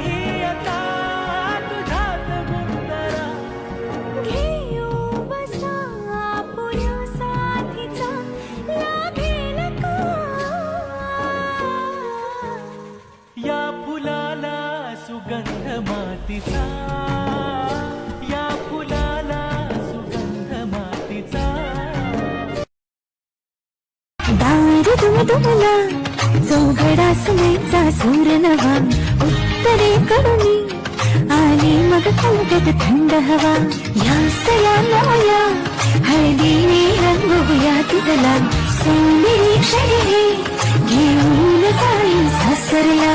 ही आता तुझ्यात गुंतला. घेऊ बसा आपुल्या साथीचा लागेल का या फुलाला सुगंध मातीचा, या फुलाला सुगंध मातीचा. दार दुमदुमला चौघडा समेचा सूर नवा उत्तरेकडून आली मग कलगत थंड हवा. या सयाला हळदीने रंगवूया तुझला सोनेरी क्षणी घेऊन जाईल सासरला.